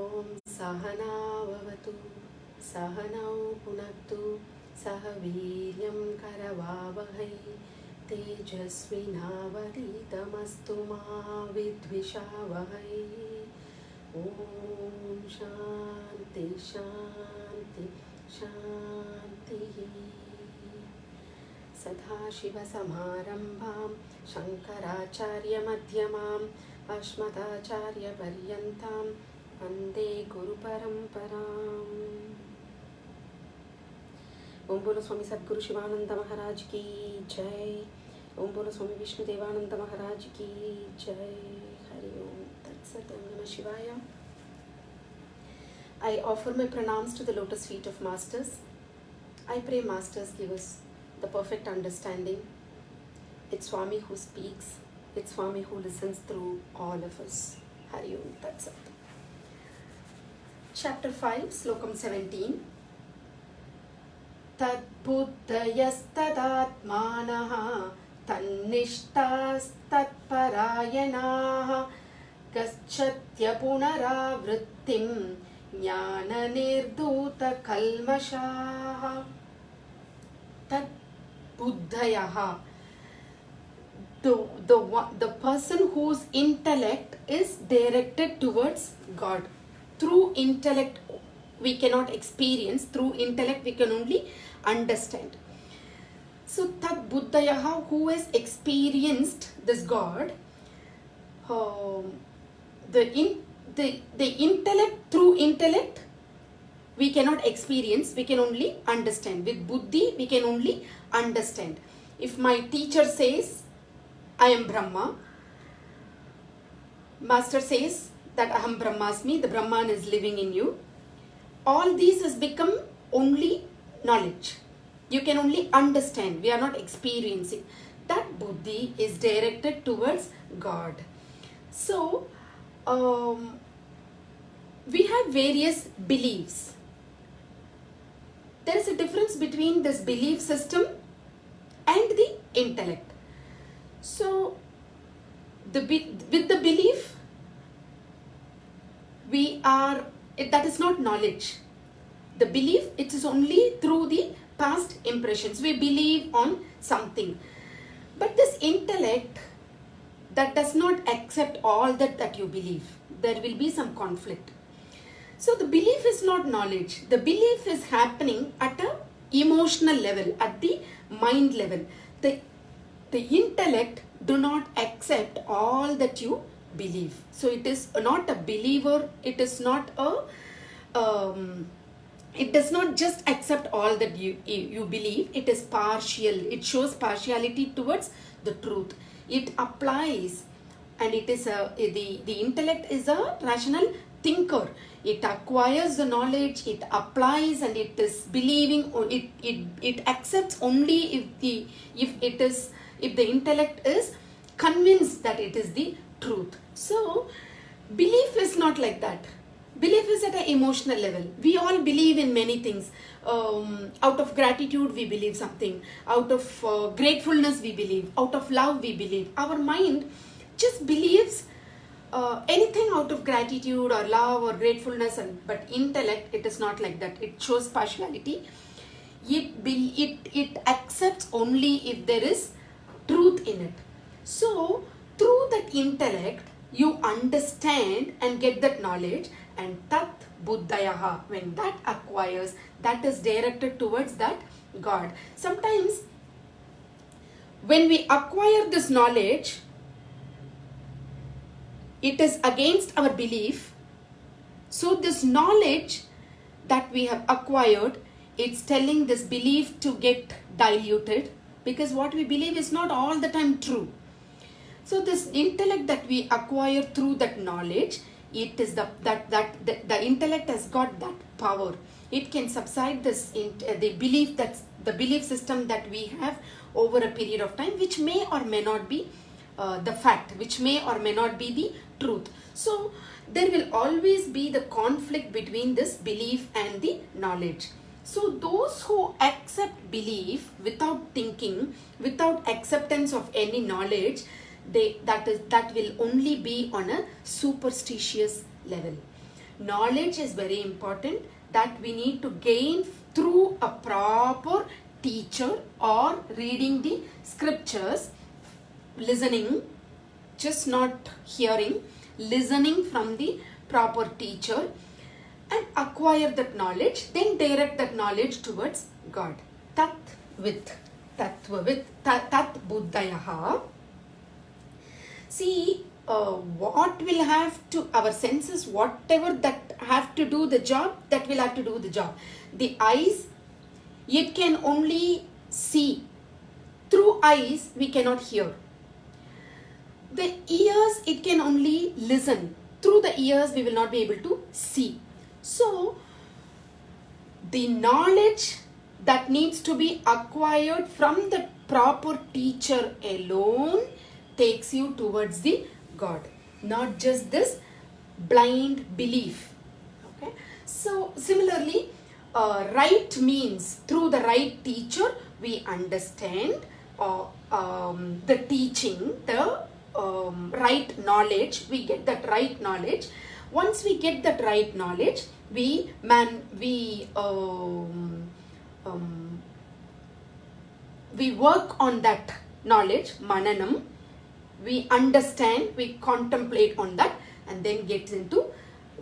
ॐ सहनाववतु सहनौ पुनक्तु सह वीर्यं करवावहै तेजस्विनावधीतमस्तु मा विद्विषावहै। ॐ शान्ति शान्ति शान्तिः। सदाशिवसमारम्भां शङ्कराचार्यमध्यमाम् अस्मदाचार्यपर्यन्तां वन्दे गुरुपरम्पराम्। ओम बोलो स्वामी सद्गुरु शिवानंद महाराज की जय। ओम बोलो स्वामी विष्णुदेवानंद महाराज की जय। हरि ओम तत्सत्। ओम नमः शिवाय। I offer my pranams to the lotus feet of masters. I pray masters give us the perfect understanding. It's Swami who speaks. It's Swami who listens through all of us. Hari Om Tat Sat. Chapter 5, Slokam 17. Tad buddhayastadaatmanaha tannishtastat-parayanaha gaschatya punaravrittim jnana nirdhuta kalmashaha. Tad buddhayaha, the person whose intellect is directed towards God. Through intellect we cannot experience, through intellect we can only understand. So Tad Buddhayaha, who has experienced this God, the intellect, through intellect we cannot experience, we can only understand. With buddhi we can only understand. If my teacher says I am Brahma, master says that Aham Brahmasmi, the Brahman is living in you. All these has become only knowledge. You can only understand, we are not experiencing. That buddhi is directed towards God. So we have various beliefs. There is a difference between this belief system and the intellect. So with the belief, that is not knowledge. The belief, it is only through the past impressions. We believe on something. But this intellect, that does not accept all that you believe. There will be some conflict. So the belief is not knowledge. The belief is happening at an emotional level, at the mind level. The intellect do not accept all that you believe. So it is not a believer, it is not a it does not just accept all that you believe. It is partial. It shows partiality towards the truth. It applies, and it is the intellect is a rational thinker. It acquires the knowledge, it applies, and it is believing, or it accepts only if the intellect is convinced that it is the truth. So belief is not like that. Belief is at an emotional level. We all believe in many things. Out of gratitude we believe something. Out of gratefulness we believe. Out of love we believe. Our mind just believes anything out of gratitude or love or gratefulness, but intellect, it is not like that. It shows partiality. It accepts only if there is truth in it. So through that intellect you understand and get that knowledge, and Tat Buddhayaha, when that acquires, that is directed towards that God. Sometimes when we acquire this knowledge, it is against our belief. So this knowledge that we have acquired, it's telling this belief to get diluted, because what we believe is not all the time true. So this intellect that we acquire through that knowledge, it is the intellect has got that power. It can subside this the belief system that we have over a period of time, which may or may not be the fact, which may or may not be the truth. So there will always be the conflict between this belief and the knowledge. So those who accept belief without thinking, without acceptance of any knowledge, that will only be on a superstitious level. knowledge is very important, that we need to gain through a proper teacher or reading the scriptures, listening, just not hearing, listening from the proper teacher and acquire that knowledge, then direct that knowledge towards God. Tat buddhayaha. See, what will have to, our senses, whatever that have to do the job, that will have to do the job. The eyes, it can only see. Through eyes, we cannot hear. The ears, it can only listen. Through the ears, we will not be able to see. So, the knowledge that needs to be acquired from the proper teacher alone takes you towards the God. Not just this blind belief. Okay. So, similarly, right means through the right teacher, we understand the teaching, the right knowledge, we get that right knowledge. Once we get that right knowledge, we work on that knowledge, mananam, we understand, we contemplate on that, and then get into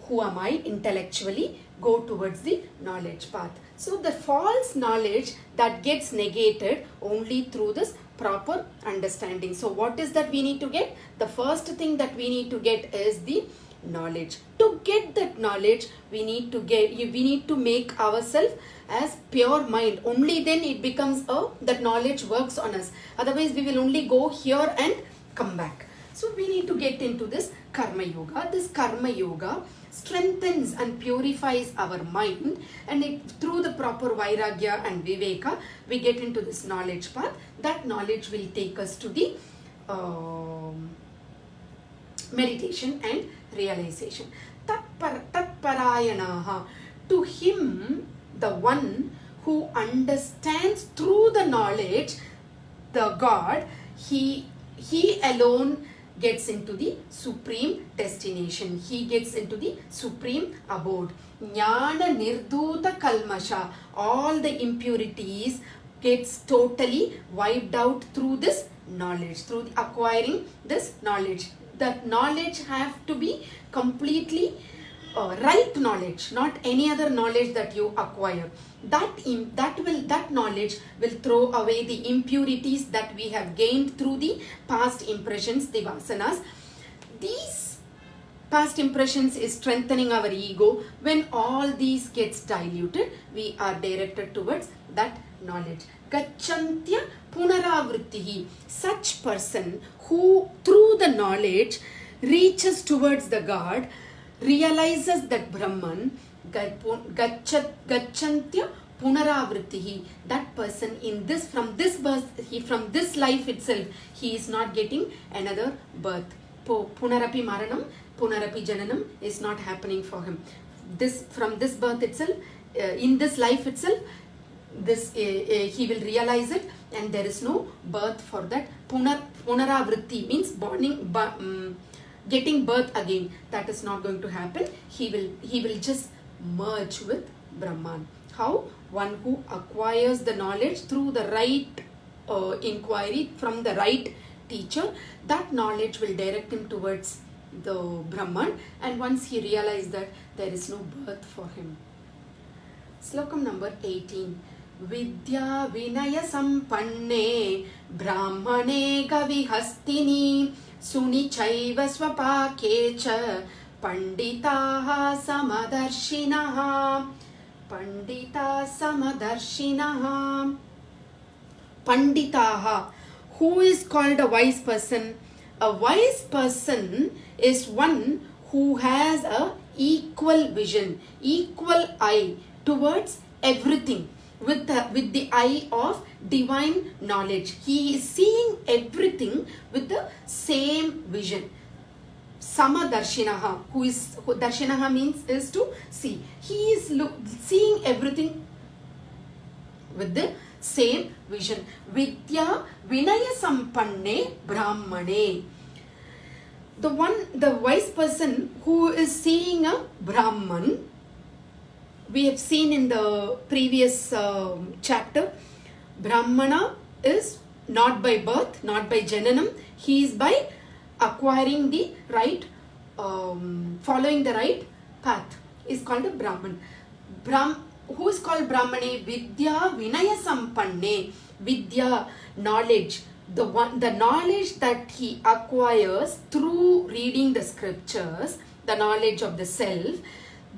who am I intellectually, go towards the knowledge path. So the false knowledge that gets negated only through this proper understanding. So what is that we need to get? The first thing that we need to get is the knowledge. To get that knowledge, we need to make ourselves as pure mind. Only then it becomes that knowledge works on us. Otherwise, we will only go here and come back. So we need to get into this karma yoga. This karma yoga strengthens and purifies our mind, and through the proper vairagya and viveka, we get into this knowledge path. That knowledge will take us to the meditation and realization. Tatparayanaha. To him, the one who understands through the knowledge the God, he alone gets into the supreme destination. He gets into the supreme abode. Jnana nirduta kalmasha. All the impurities gets totally wiped out through this knowledge, through acquiring this knowledge. That knowledge have to be completely right knowledge, not any other knowledge that you acquire. That knowledge will throw away the impurities that we have gained through the past impressions, the vasanas. These past impressions is strengthening our ego. When all these gets diluted, we are directed towards that knowledge. Gachantya punaravrittihi. Such person who through the knowledge reaches towards the God, realizes that Brahman, gachantya punaravrittihi. That person in this, from this birth, from this life itself, he is not getting another birth. Punarapi maranam, punarapi jananam is not happening for him. From this birth itself, in this life itself, he will realize it, and there is no birth for that. Punaravritti means getting birth again. That is not going to happen. He will just merge with Brahman. How? One who acquires the knowledge through the right inquiry from the right teacher, that knowledge will direct him towards the Brahman, and once he realizes that, there is no birth for him. Slokam number 18. Vidya Vinaya Sampanne Brahmane Gavihastini Sunichaiva Swapakecha Panditaha Samadarshinaha. Pandita Samadarshinaha. Panditaha. Who is called a wise person? A wise person is one who has a equal vision, equal eye towards everything, with the eye of divine knowledge. He is seeing everything with the same vision. Samadarshinaha. Darshinaha means is to see. He is seeing everything with the same vision. Vidya Vinaya Sampanne Brahmane. The wise person who is seeing a Brahman, we have seen in the previous chapter, Brahmana is not by birth, not by Jananam, he is by acquiring the right, following the right path, is called a Brahman. Who is called Brahmane? Vidya Vinaya Sampanne. Vidya, knowledge. The knowledge that he acquires through reading the scriptures, the knowledge of the self,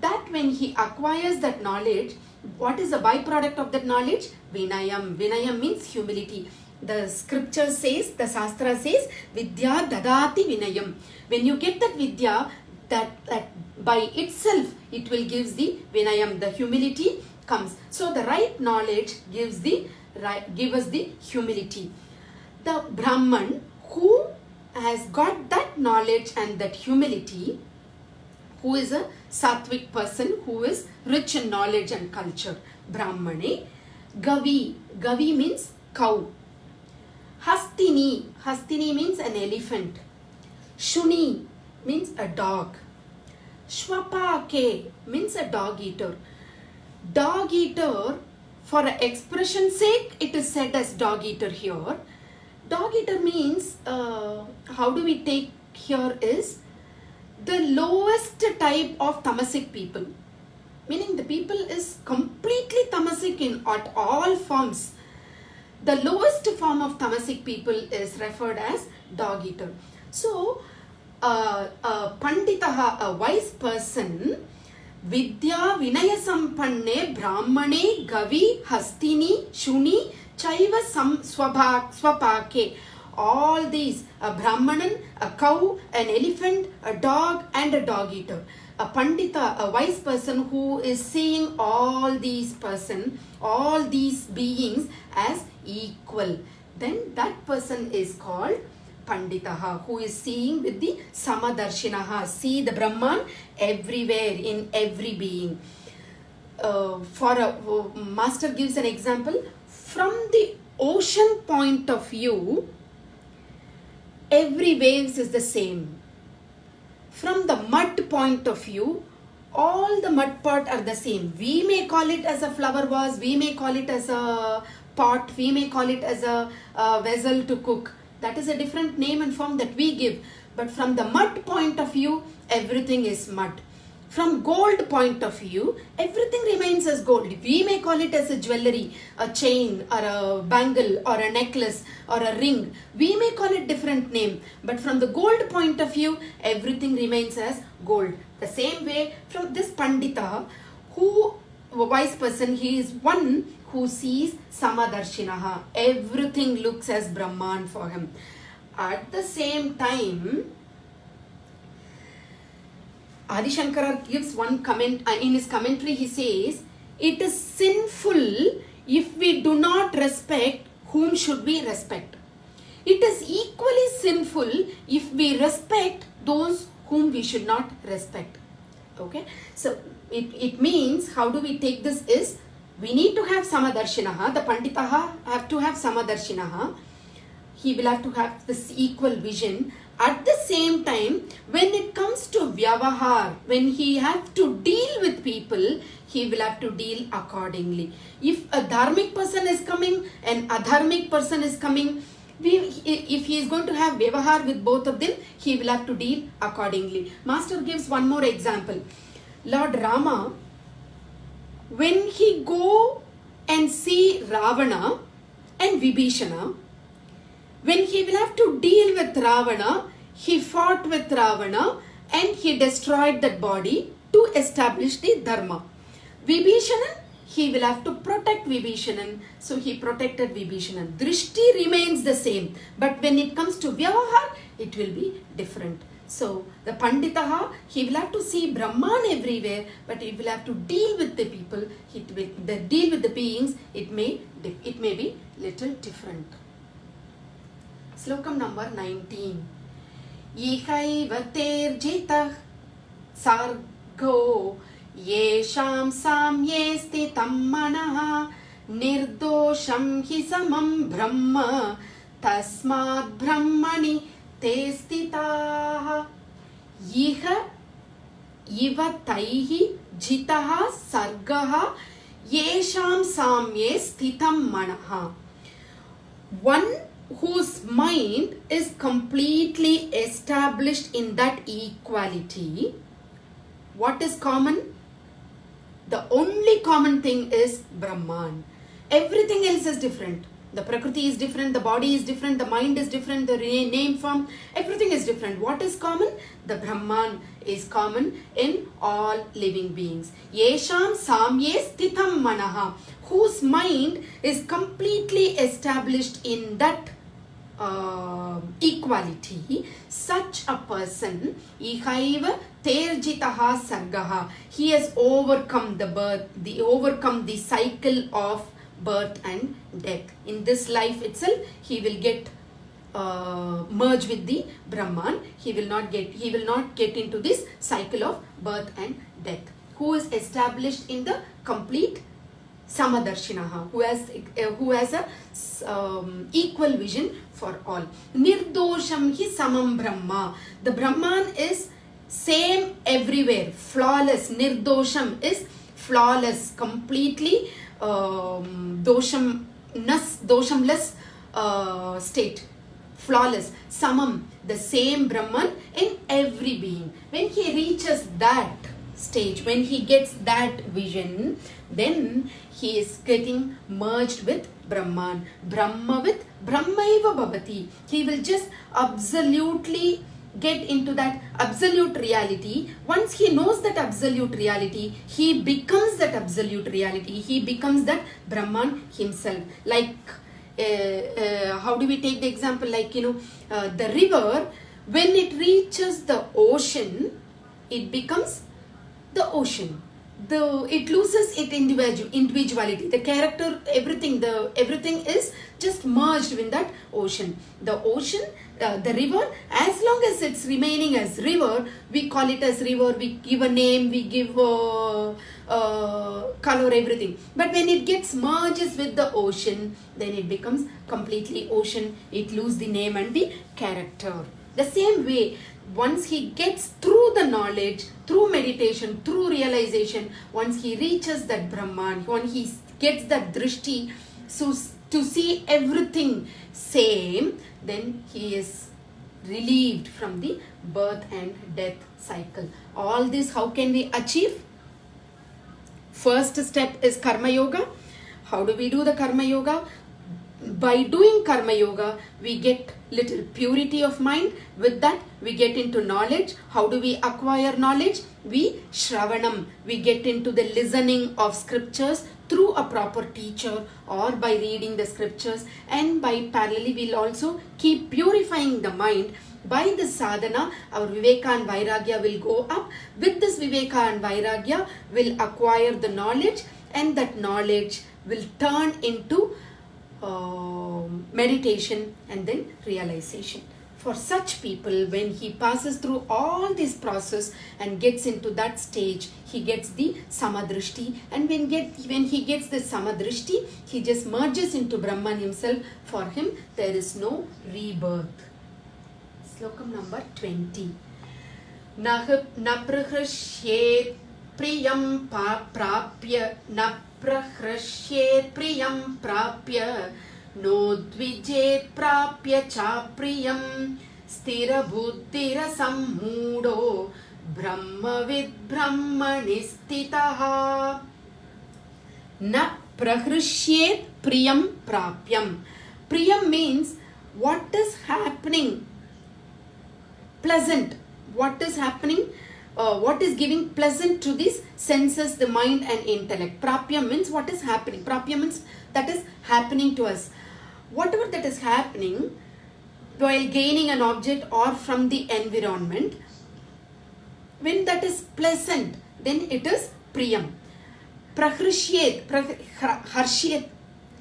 that when he acquires that knowledge, what is the byproduct of that knowledge? Vinayam. Vinayam means humility. The scripture says, the Shastra says, Vidya Dadati Vinayam. When you get that Vidya, that by itself, it will gives the Vinayam, the humility comes. So the right knowledge give us the humility. The Brahman who has got that knowledge and that humility, who is a sattvic person, who is rich in knowledge and culture, Brahmane. Gavi. Gavi means cow. Hastini. Hastini means an elephant. Shuni means a dog. Shwapake means a dog eater. Dog eater, for expression's sake, it is said as dog eater here. Dog eater means, how do we take here is, the lowest type of tamasic people. Meaning the people is completely tamasic at all forms. The lowest form of tamasic people is referred as dog eater. So, Panditaha, a wise person, Vidya Vinaya Sampanne Brahmane Gavi Hastini Shuni Chaiva Swapake. All these, a Brahmanan, a cow, an elephant, a dog and a dog eater. A Pandita, a wise person who is seeing all these beings as equal. Then that person is called Panditaha, who is seeing with the Samadarshinaha, see the Brahman everywhere in every being. Master gives an example. From the ocean point of view, every waves is the same. From the mud point of view, all the mud pot are the same. We may call it as a flower vase, we may call it as a pot, we may call it as a vessel to cook. That is a different name and form that we give. But from the mud point of view, everything is mud. From gold point of view, everything remains as gold. We may call it as a jewelry, a chain or a bangle or a necklace or a ring. We may call it different name. But from the gold point of view, everything remains as gold. The same way from this Pandita, who a wise person, he is one who sees Samadarshinaha. Everything looks as Brahman for him. At the same time, Adi Shankara gives one comment, in his commentary he says, it is sinful if we do not respect whom should we respect. It is equally sinful if we respect those whom we should not respect. Okay, so it means, how do we take this is, we need to have Samadarshinaha, the Panditaha have to have Samadarshinaha, he will have to have this equal vision. At the same time, when it comes to Vyavahar, when he has to deal with people, he will have to deal accordingly. If a dharmic person is coming and adharmic person is coming, if he is going to have Vyavahar with both of them, he will have to deal accordingly. Master gives one more example. Lord Rama, when he go and see Ravana and Vibhishana, when he will have to deal with Ravana, he fought with Ravana and he destroyed that body to establish the Dharma. Vibhishanan, he will have to protect Vibhishanan, so he protected Vibhishanan. Drishti remains the same, but when it comes to Vyavahar, it will be different. So the Panditaha, he will have to see Brahman everywhere, but he will have to deal with the people, deal with the beings, it may be little different. Slokam number 19. Ihaiva terjitah sargo yesham samye sthitam manaha nirdosham hi samam brahma tasmad brahmani te stitaha iha iva taihi jitaha sargaha yesham samye stitam manaha. One whose mind is completely established in that equality. What is common? The only common thing is Brahman. Everything else is different. The Prakriti is different, the body is different, the mind is different, the name form, everything is different. What is common? The Brahman is common in all living beings. Yesham samye sthitam manaha, whose mind is completely established in that equality. Such a person, ihaiva terjitaha sargaha, he has overcome the birth, overcome the cycle of birth and death. In this life itself, he will get merge with the Brahman. He will not get into this cycle of birth and death. Who is established in the complete Samadarshinaha, who has a equal vision for all. Nirdosham hi samam Brahma. The Brahman is same everywhere, flawless. Nirdosham is flawless, completely doshamless state, flawless. Samam, the same Brahman in every being. When he reaches that stage, when he gets that vision, then he is getting merged with Brahman. Brahma with Brahmaiva Bhavati. He will just absolutely get into that absolute reality. Once he knows that absolute reality, he becomes that absolute reality. He becomes that Brahman himself. Like, how do we take the example? Like, the river, when it reaches the ocean, it becomes the ocean. It loses its individuality, the character, everything is just merged in that ocean. The ocean, the river, as long as it's remaining as river, we call it as river, we give a name, we give color, everything. But when it gets merges with the ocean, then it becomes completely ocean. It loses the name and the character. The same way, once he gets through the knowledge, through meditation, through realization, once he reaches that Brahman, when he gets that drishti, so to see everything same, then he is relieved from the birth and death cycle. All this, how can we achieve? First step is Karma Yoga. How do we do the Karma Yoga? By doing Karma Yoga, we get little purity of mind. With that, we get into knowledge. How do we acquire knowledge? We Shravanam. We get into the listening of scriptures through a proper teacher or by reading the scriptures. And by parallelly, we'll also keep purifying the mind. By the sadhana, our Viveka and Vairagya will go up. With this Viveka and Vairagya, we'll acquire the knowledge, and that knowledge will turn into meditation and then realization. For such people, when he passes through all this process and gets into that stage, he gets the Samadrishti, and when he gets the Samadrishti, he just merges into Brahman himself. For him, there is no rebirth. Slokam number 20. Naprahrashyet priyam prapya naprahrashyet priyam prapya no dvijet prapya cha priyam stira buddhira sammudo brahmavid brahmani stitaha. Naprahrashyet priyam prapyam. Priyam means what is happening pleasant, what is happening, what is giving pleasant to these senses, the mind and intellect. Prapya means what is happening. Prapya means that is happening to us. Whatever that is happening while gaining an object or from the environment, when that is pleasant, then it is priyam. Prahrashyet,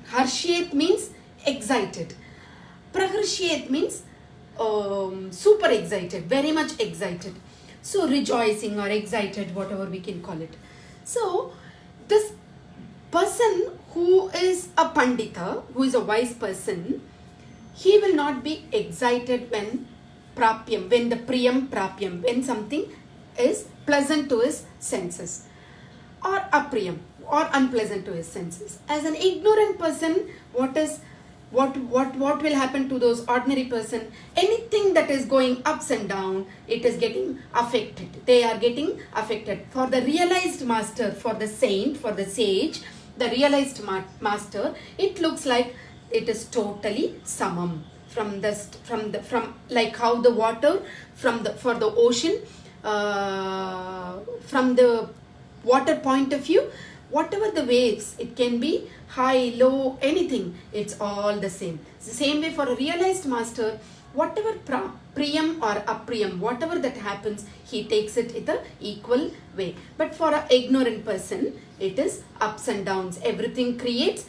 harshyet means excited. Prahrashyet means super excited, very much excited. So rejoicing or excited, whatever we can call it. So this person who is a pandita, who is a wise person, he will not be excited when prapyam, when the priyam prapyam, when something is pleasant to his senses, or apriyam, or unpleasant to his senses. As an ignorant person, what will happen to those ordinary person? Anything that is going ups and down, it is getting affected. They are getting affected. For the realized master, for the saint, for the sage, the realized master, it looks like it is totally samam. From like how the water for the ocean, from the water point of view, whatever the waves, it can be high, low, anything, it's all the same. It's the same way for a realized master, whatever priyam or apriyam, whatever that happens, he takes it in the equal way. But for an ignorant person, it is ups and downs. Everything creates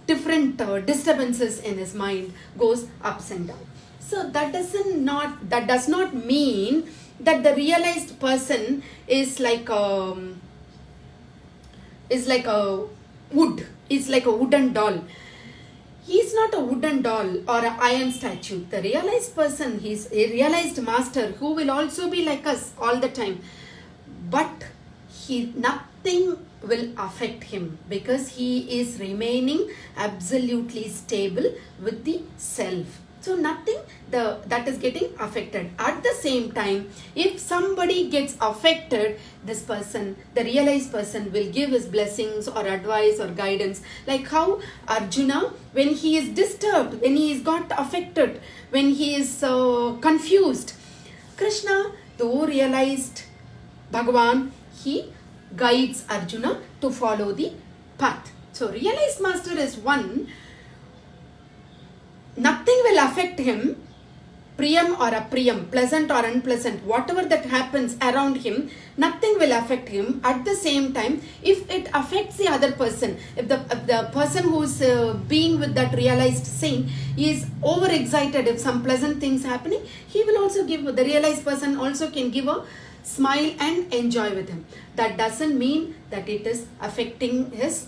different disturbances in his mind, goes ups and down. So that does not mean that the realized person is like a wood, is like a wooden doll. He is not a wooden doll or an iron statue. The realized person, he is a realized master who will also be like us all the time. But nothing will affect him because he is remaining absolutely stable with the self. So nothing that is getting affected. At the same time, if somebody gets affected, this person, the realized person, will give his blessings or advice or guidance. Like how Arjuna, when he is disturbed, when he is got affected, when he is confused, Krishna, though realized Bhagavan, he guides Arjuna to follow the path. So realized master is one. Nothing will affect him, priyam or apriyam, pleasant or unpleasant, whatever that happens around him, nothing will affect him. At the same time, if it affects the other person, if the person who is being with that realized saint is overexcited, if some pleasant things happening, he will also give, the realized person also can give a smile and enjoy with him. That doesn't mean that it is affecting his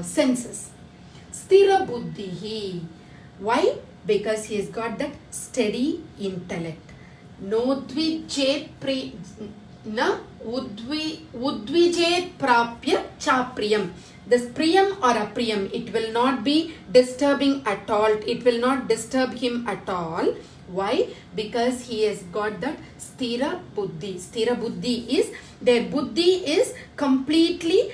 senses. Sthira buddhihi. Why? Because he has got that steady intellect. Nodvije prapya chapriyam. This priyam or apriyam, it will not be disturbing at all. It will not disturb him at all. Why? Because he has got that sthira buddhi. Sthira buddhi is, their buddhi is completely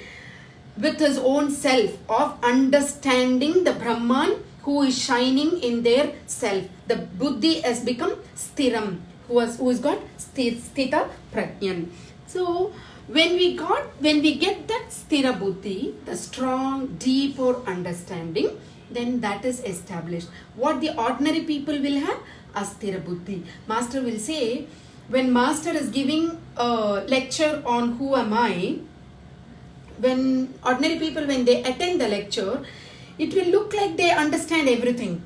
with his own self of understanding the Brahman who is shining in their self. The buddhi has become sthiram, who has got sthita prajnan. So when we get that sthira buddhi, the strong, deeper understanding, then that is established. What the ordinary people will have? Asthira buddhi. Master will say, when master is giving a lecture on who am I, when ordinary people, when they attend the lecture, it will look like they understand everything.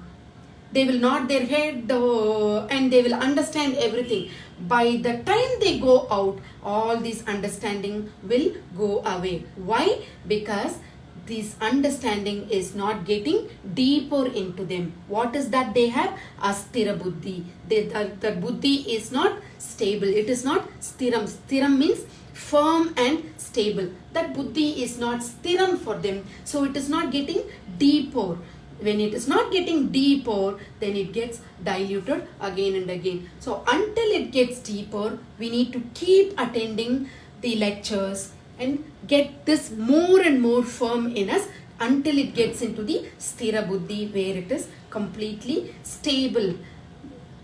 They will nod their head and they will understand everything. By the time they go out, all this understanding will go away. Why? Because this understanding is not getting deeper into them. What is that they have? Asthira buddhi. The buddhi is not stable. It is not sthiram. Sthiram means firm and stable. That buddhi is not sthiram for them. So it is not getting deeper. When it is not getting deeper, then it gets diluted again and again. So until it gets deeper, we need to keep attending the lectures and get this more and more firm in us until it gets into the sthira buddhi, where it is completely stable,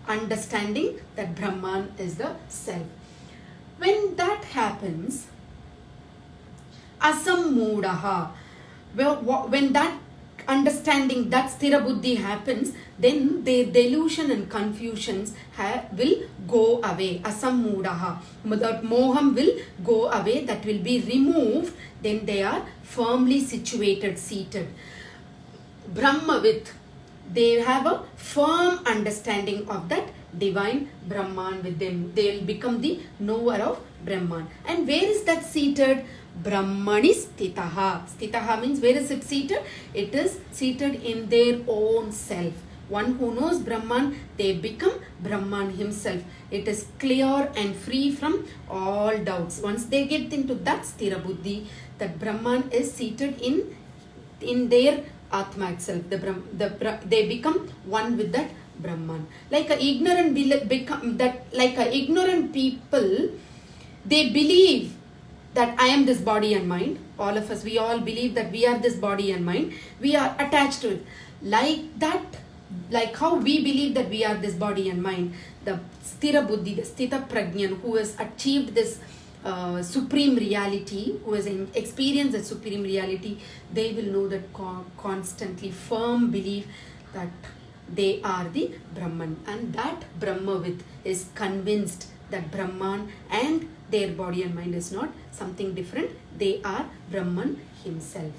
understanding that Brahman is the self. When that happens, asammudaha, when that understanding, that sthira buddhi happens, then their delusion and confusions will go away. Asammudaha, that moham will go away, that will be removed. Then they are firmly situated, seated. Brahmavit, they have a firm understanding of that divine Brahman with them. They will become the knower of Brahman. And where is that seated? Brahmani stitaha. Stitaha means where is it seated? It is seated in their own self. one who knows Brahman, they become Brahman himself. It is clear and free from all doubts. Once they get into that Sthira Buddhi, that Brahman is seated in their Atma itself. They become one with that Brahman. Like a ignorant people, they believe that I am this body and mind. All of us, we all believe that we are this body and mind. We are attached to it. Like that, like how we believe that we are this body and mind, the Sthira Buddhi, the Sthita Prajnan, who has achieved this supreme reality, who has experienced the supreme reality, they will know that constantly firm belief that they are the Brahman. And that Brahmavit is convinced that Brahman and their body and mind is not something different. They are Brahman himself.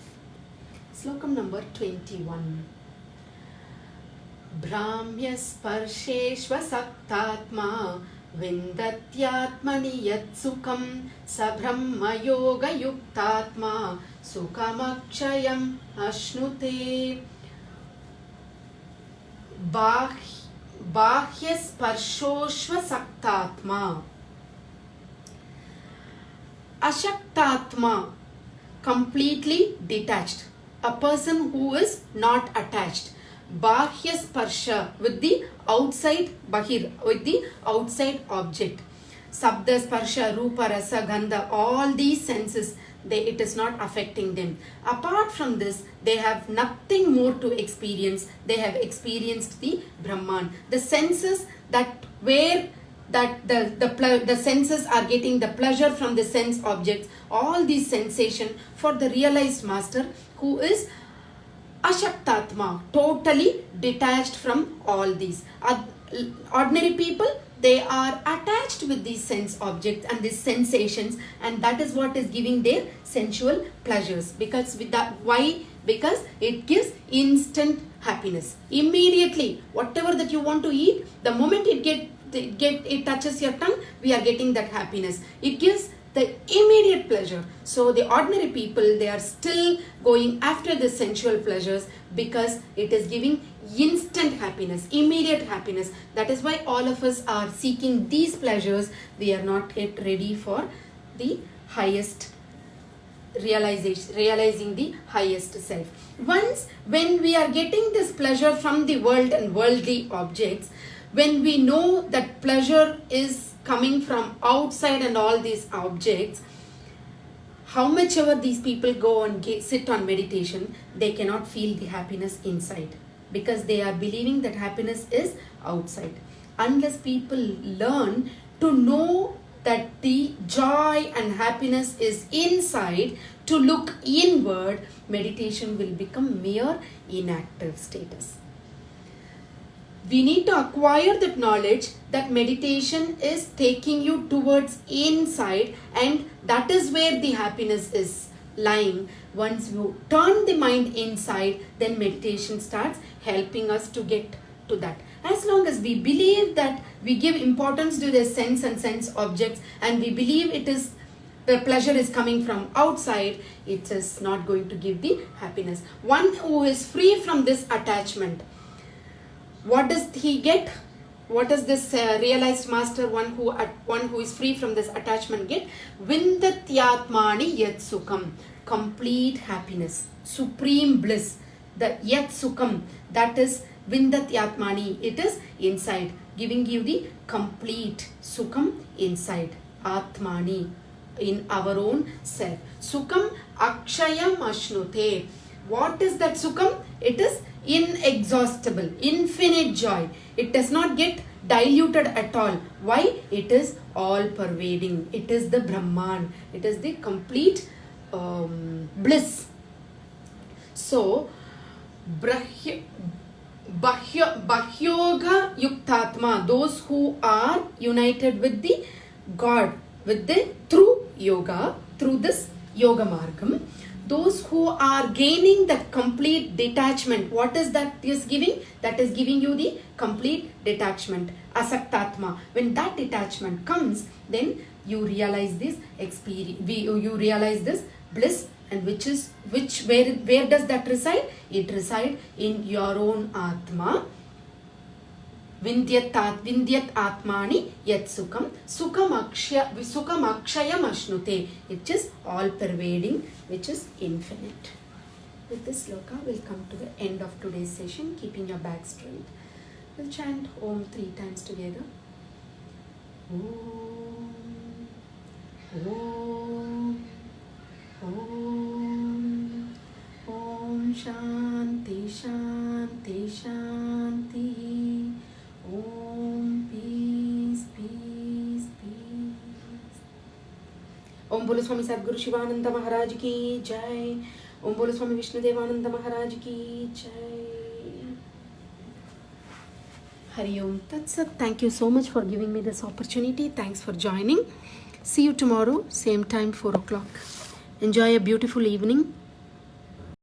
Slokam number 21. Brahmya sparsheshva saktatma vindatyatmani yat sukham sa brahma yoga yuktatma sukhamakshayam ashnute. Bahya sparshoshva saktatma. Ashaktatma, completely detached. A person who is not attached. Bahya sparsha, with the outside, bahir, with the outside object. Sabda, sparsha, rupa, rasa, gandha, all these senses, it is not affecting them. Apart from this, they have nothing more to experience. They have experienced the Brahman. The senses that where that the senses are getting the pleasure from the sense objects, all these sensation for the realized master who is Ashaktatma, totally detached from all these. Ordinary people, they are attached with these sense objects and these sensations, and that is what is giving their sensual pleasures. Because with that, why? Because it gives instant happiness. Immediately, whatever that you want to eat, the moment it touches your tongue, we are getting that happiness. It gives the immediate pleasure. So the ordinary people, they are still going after the sensual pleasures because it is giving instant happiness, immediate happiness. That is why all of us are seeking these pleasures. We are not yet ready for the highest realizing the highest self. Once when we are getting this pleasure from the world and worldly objects, when we know that pleasure is coming from outside and all these objects, how much ever these people go and sit on meditation, they cannot feel the happiness inside because they are believing that happiness is outside. Unless people learn to know that the joy and happiness is inside, to look inward, meditation will become mere inactive status. We need to acquire that knowledge that meditation is taking you towards inside, and that is where the happiness is lying. Once you turn the mind inside, then meditation starts helping us to get to that. As long as we believe that we give importance to the sense and sense objects, and we believe it is the pleasure is coming from outside, it is not going to give the happiness. One who is free from this attachment, what does he get? What does this realized master, one who is free from this attachment, get? Vindatyatmani yat sukham, complete happiness, supreme bliss. The yat sukham, that is vindatyatmani, it is inside, giving you the complete sukham inside. Atmani, in our own self. Sukham akshayam ashnute. What is that sukham? It is inexhaustible, infinite joy. It does not get diluted at all. Why? It is all pervading. It is the Brahman. It is the complete bliss. So, Bahyoga Yuktatma, those who are united with the God, through yoga, through this yoga margam, those who are gaining the complete detachment. What is that is giving? That is giving you the complete detachment, asaktatma. When that detachment comes, then you realize this experience, you realize this bliss, and where does that reside? It resides in your own atma, Vindyat Atmani Yat Sukham Sukam Akshayam Ashnute, which is all pervading, which is infinite. With this sloka, we'll come to the end of today's session, keeping your back straight. We'll chant Om 3 times together. Om, Om, Om, Om Shanti, Shanti, Shanti. Om peace, peace, peace. Om Bolo Swami Sadguru Shivananda Maharaj ki Jai. Om Bolo Swami Vishnudevananda Maharaj ki Jai. Hari Om Tat Sat. Thank you so much for giving me this opportunity. Thanks for joining. See you tomorrow, same time, 4 o'clock. Enjoy a beautiful evening.